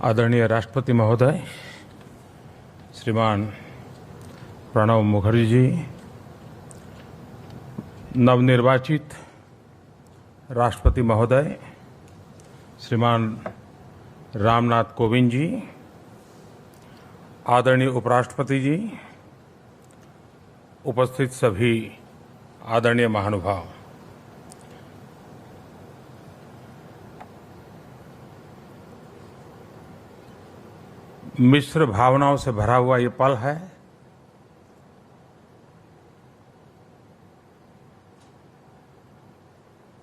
आदरणीय राष्ट्रपति महोदय श्रीमान प्रणब मुखर्जी जी, नवनिर्वाचित राष्ट्रपति महोदय श्रीमान रामनाथ कोविंद जी, आदरणीय उपराष्ट्रपति जी, उपस्थित सभी आदरणीय महानुभाव, मिश्र भावनाओं से भरा हुआ ये पल है।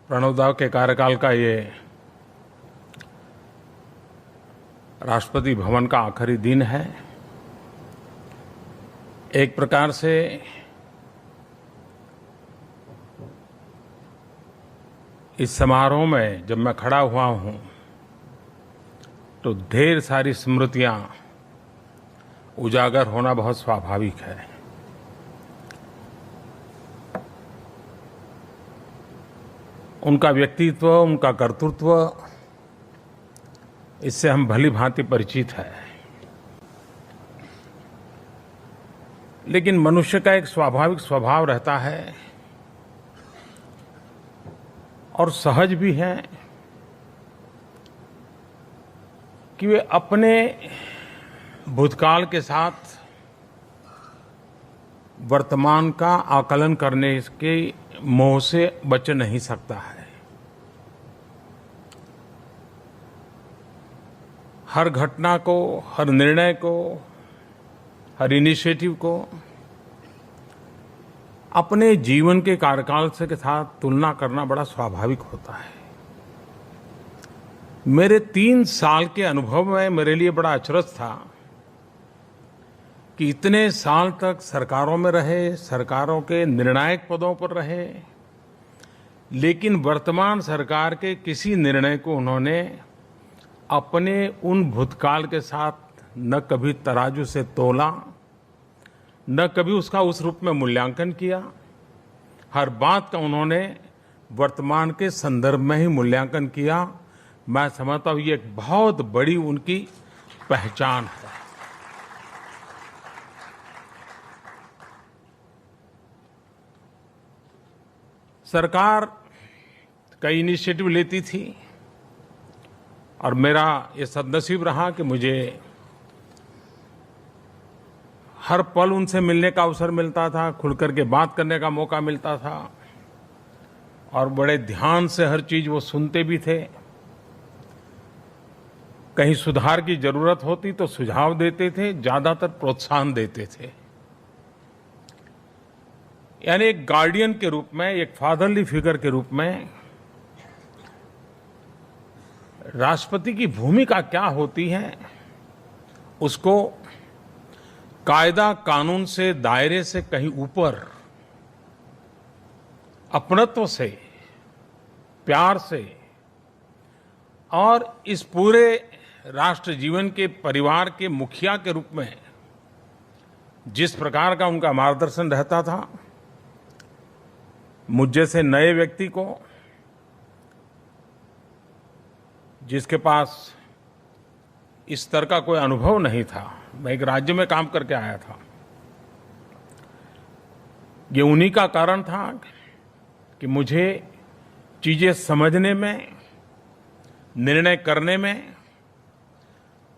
प्रणब दा के कार्यकाल का ये राष्ट्रपति भवन का आखिरी दिन है। एक प्रकार से इस समारोह में जब मैं खड़ा हुआ हूं तो ढेर सारी स्मृतियां उजागर होना बहुत स्वाभाविक है। उनका व्यक्तित्व, उनका कर्तृत्व, इससे हम भली भांति परिचित हैं। लेकिन मनुष्य का एक स्वाभाविक स्वभाव रहता है और सहज भी है कि वे अपने भूतकाल के साथ वर्तमान का आकलन करने के मोह से बच नहीं सकता है। हर घटना को, हर निर्णय को, हर इनिशिएटिव को अपने जीवन के कार्यकाल से के साथ तुलना करना बड़ा स्वाभाविक होता है। मेरे 3 साल के अनुभव में मेरे लिए बड़ा अचरज था कि इतने साल तक सरकारों में रहे, सरकारों के निर्णायक पदों पर रहे, लेकिन वर्तमान सरकार के किसी निर्णय को उन्होंने अपने उन भूतकाल के साथ न कभी तराजू से तोला, न कभी उसका उस रूप में मूल्यांकन किया। हर बात का उन्होंने वर्तमान के संदर्भ में ही मूल्यांकन किया। मैं समझता हूं ये एक बहुत बड़ी उनकी पहचान है। सरकार कई इनिशिएटिव लेती थी और मेरा ये सद्नसीब रहा कि मुझे हर पल उनसे मिलने का अवसर मिलता था, खुलकर के बात करने का मौका मिलता था और बड़े ध्यान से हर चीज वो सुनते भी थे। कहीं सुधार की जरूरत होती तो सुझाव देते थे, ज्यादातर प्रोत्साहन देते थे। यानी एक गार्डियन के रूप में, एक फादरली फिगर के रूप में राष्ट्रपति की भूमिका क्या होती है, उसको कायदा कानून से, दायरे से कहीं ऊपर अपनत्व से, प्यार से और इस पूरे राष्ट्र जीवन के परिवार के मुखिया के रूप में जिस प्रकार का उनका मार्गदर्शन रहता था, मुझ जैसे नए व्यक्ति को, जिसके पास इस तरह का कोई अनुभव नहीं था, मैं एक राज्य में काम करके आया था, ये उन्हीं का कारण था कि मुझे चीजें समझने में, निर्णय करने में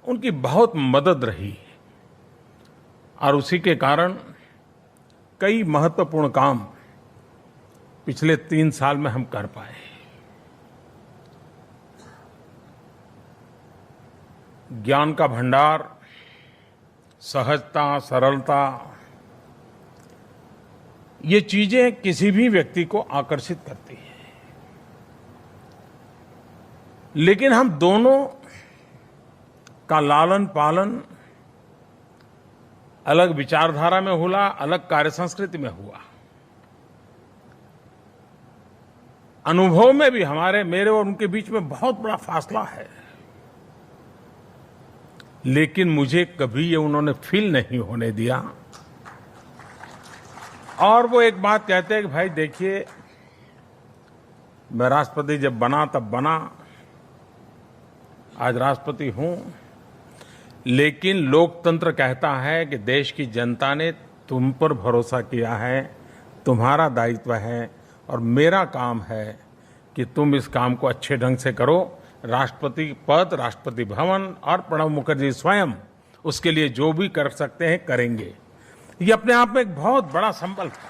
उनकी बहुत मदद रही और उसी के कारण कई महत्वपूर्ण काम पिछले 3 साल में हम कर पाए। ज्ञान का भंडार, सहजता, सरलता, ये चीजें किसी भी व्यक्ति को आकर्षित करती हैं। लेकिन हम दोनों का लालन पालन अलग विचारधारा में हुआ, अलग कार्य संस्कृति में हुआ। अनुभव में भी मेरे और उनके बीच में बहुत बड़ा फासला है, लेकिन मुझे कभी ये उन्होंने फील नहीं होने दिया। और वो एक बात कहते हैं कि भाई देखिए, मैं राष्ट्रपति जब बना तब बना, आज राष्ट्रपति हूं लेकिन लोकतंत्र कहता है कि देश की जनता ने तुम पर भरोसा किया है, तुम्हारा दायित्व है और मेरा काम है कि तुम इस काम को अच्छे ढंग से करो। राष्ट्रपति पद, राष्ट्रपति भवन और प्रणब मुखर्जी स्वयं उसके लिए जो भी कर सकते हैं करेंगे। ये अपने आप में एक बहुत बड़ा संबल था,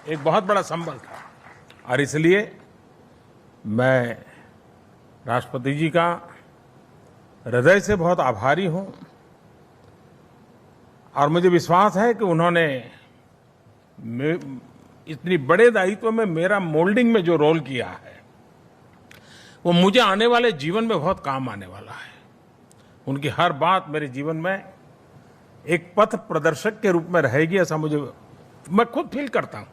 एक बहुत बड़ा संबल था। और इसलिए मैं राष्ट्रपति जी का हृदय से बहुत आभारी हूं और मुझे विश्वास है कि उन्होंने इतनी बड़े दायित्व में मेरा मोल्डिंग में जो रोल किया है वो मुझे आने वाले जीवन में बहुत काम आने वाला है। उनकी हर बात मेरे जीवन में एक पथ प्रदर्शक के रूप में रहेगी, ऐसा मैं खुद फील करता हूं।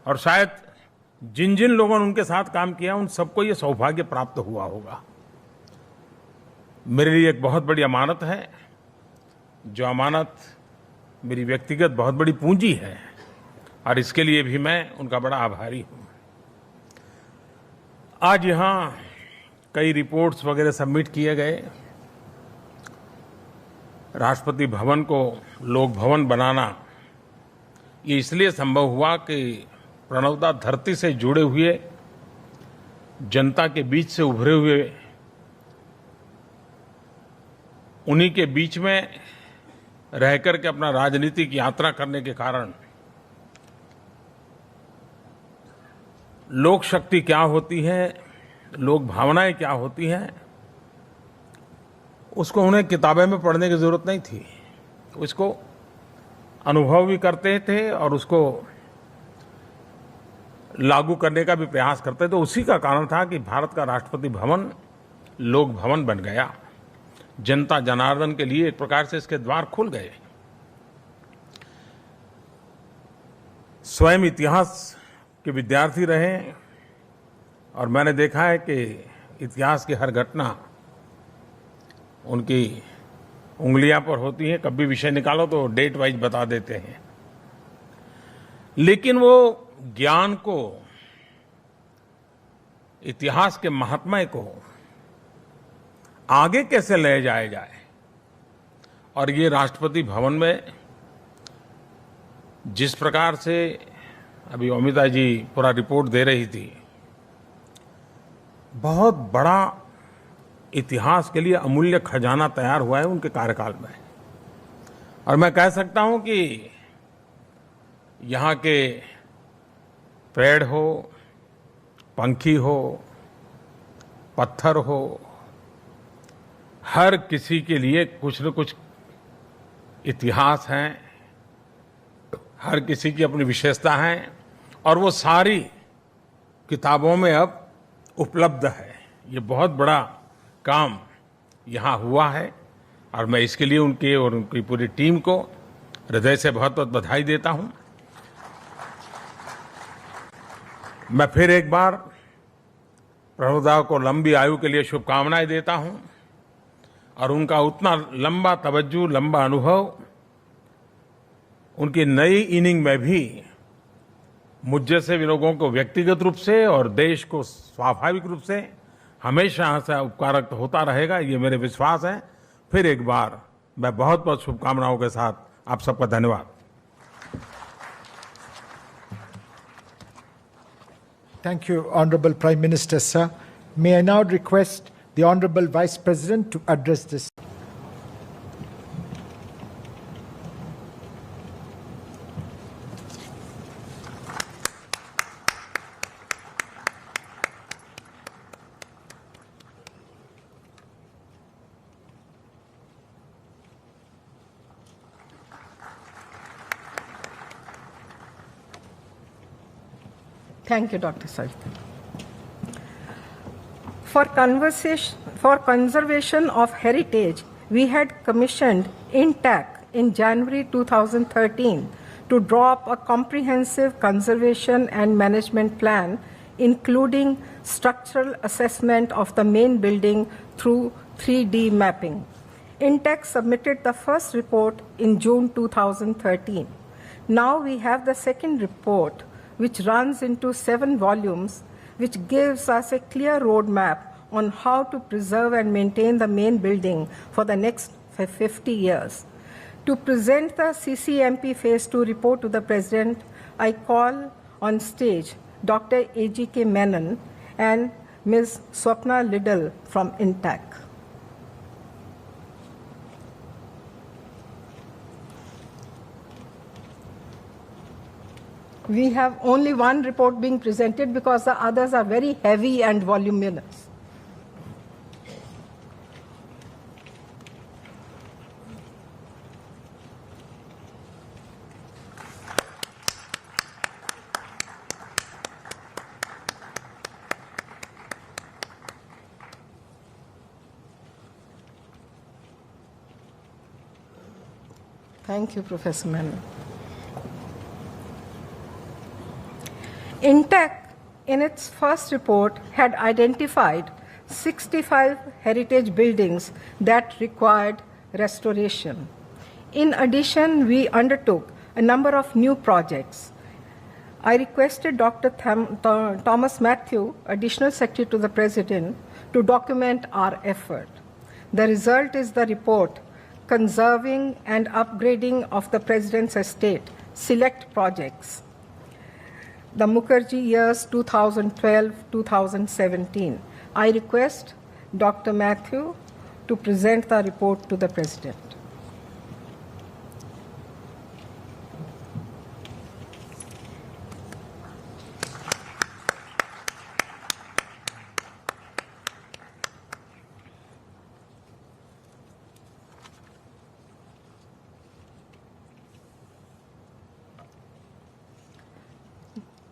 और शायद जिन जिन लोगों ने उनके साथ काम किया उन सबको ये सौभाग्य प्राप्त हुआ होगा। मेरे लिए एक बहुत बड़ी अमानत है, जो अमानत मेरी व्यक्तिगत बहुत बड़ी पूंजी है और इसके लिए भी मैं उनका बड़ा आभारी हूं। आज यहां कई रिपोर्ट्स वगैरह सबमिट किए गए। राष्ट्रपति भवन को लोक भवन बनाना ये इसलिए संभव हुआ कि प्रणवदा धरती से जुड़े हुए जनता के बीच से उभरे हुए, उन्हीं के बीच में रह करके अपना राजनीतिक यात्रा करने के कारण लोक शक्ति क्या होती है, लोक भावनाएं क्या होती हैं, उसको उन्हें किताबें में पढ़ने की जरूरत नहीं थी। उसको अनुभव भी करते थे और उसको लागू करने का भी प्रयास करते थे। तो उसी का कारण था कि भारत का राष्ट्रपति भवन लोक भवन बन गया। जनता जनार्दन के लिए एक प्रकार से इसके द्वार खुल गए। स्वयं इतिहास के विद्यार्थी रहे और मैंने देखा है कि इतिहास की हर घटना उनकी उंगलियां पर होती है। कभी विषय निकालो तो डेट वाइज बता देते हैं, लेकिन वो ज्ञान को, इतिहास के महात्म्य को आगे कैसे ले जाया जाए, और ये राष्ट्रपति भवन में जिस प्रकार से अभी अमिता जी पूरा रिपोर्ट दे रही थी, बहुत बड़ा इतिहास के लिए अमूल्य खजाना तैयार हुआ है उनके कार्यकाल में। और मैं कह सकता हूं कि यहाँ के पेड़ हो, पंखी हो, पत्थर हो, हर किसी के लिए कुछ न कुछ इतिहास है, हर किसी की अपनी विशेषता है और वो सारी किताबों में अब उपलब्ध है। ये बहुत बड़ा काम यहाँ हुआ है और मैं इसके लिए उनके और उनकी पूरी टीम को हृदय से बहुत बहुत बधाई देता हूँ। मैं फिर एक बार प्रणवदा को लंबी आयु के लिए शुभकामनाएं देता हूँ और उनका उतना लंबा तवज्जो, लंबा अनुभव उनकी नई इनिंग में भी मुझ जैसे लोगों को व्यक्तिगत रूप से और देश को स्वाभाविक रूप से हमेशा से उपकारक होता रहेगा, ये मेरे विश्वास है। फिर एक बार मैं बहुत बहुत शुभकामनाओं के साथ आप सबका धन्यवाद। Thank you, Honorable Prime Minister, sir. May I now request the Honorable Vice President to address this. Thank you, Dr. Sajid. For conservation of heritage, we had commissioned INTAC in January 2013 to draw up a comprehensive conservation and management plan, including structural assessment of the main building through 3D mapping. INTAC submitted the first report in June 2013. Now we have the second report, which runs into 7 volumes, which gives us a clear roadmap on how to preserve and maintain the main building for the next 50 years. To present the CCMP Phase 2 report to the President, I call on stage Dr. A.G.K. Menon and Ms. Swapna Liddle from INTAC. We have only one report being presented because the others are very heavy and voluminous. Thank you, Professor Menon. INTAC, in its first report, had identified 65 heritage buildings that required restoration. In addition, we undertook a number of new projects. I requested Dr. Thomas Matthew, Additional Secretary to the President, to document our effort. The result is the report, Conserving and Upgrading of the President's Estate, Select Projects, the Mukherjee years 2012-2017. I request Dr. Matthew to present the report to the President.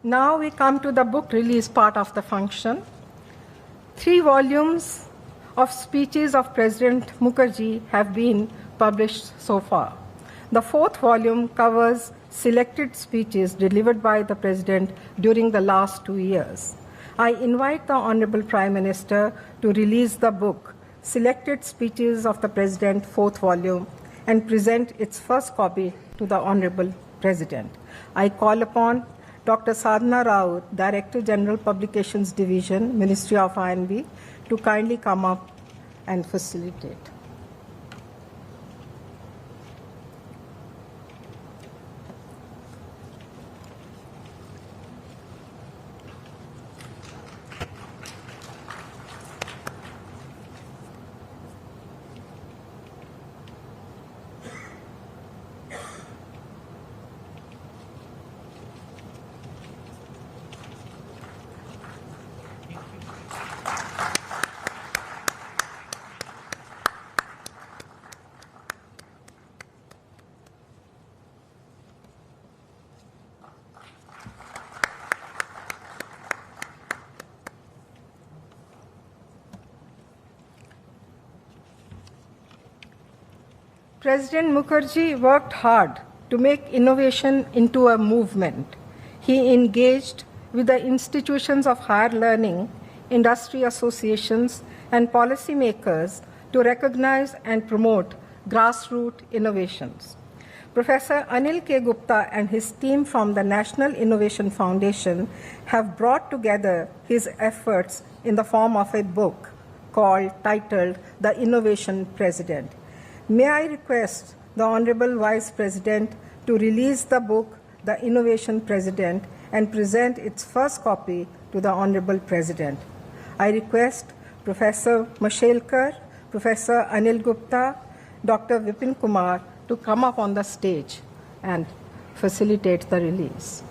Now we come to the book release part of the function. 3 volumes of speeches of President Mukherjee have been published so far. The 4th volume covers selected speeches delivered by the President during the last 2 years. I invite the Honorable Prime Minister to release the book, Selected Speeches of the President, 4th volume, and present its first copy to the Honorable President. I call upon Dr. Sadhana Rao, Director General Publications Division, Ministry of INB, to kindly come up and facilitate. President Mukherjee worked hard to make innovation into a movement. He engaged with the institutions of higher learning, industry associations, and policymakers to recognize and promote grassroots innovations. Professor Anil K. Gupta and his team from the National Innovation Foundation have brought together his efforts in the form of a book titled The Innovation President. May I request the Honorable Vice President to release the book, The Innovation President, and present its first copy to the Honorable President. I request Professor Mashelkar, Professor Anil Gupta, Dr. Vipin Kumar to come up on the stage and facilitate the release.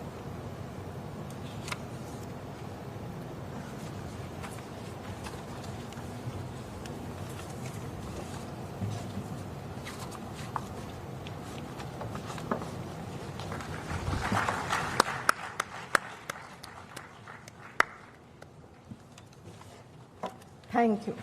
Thank you.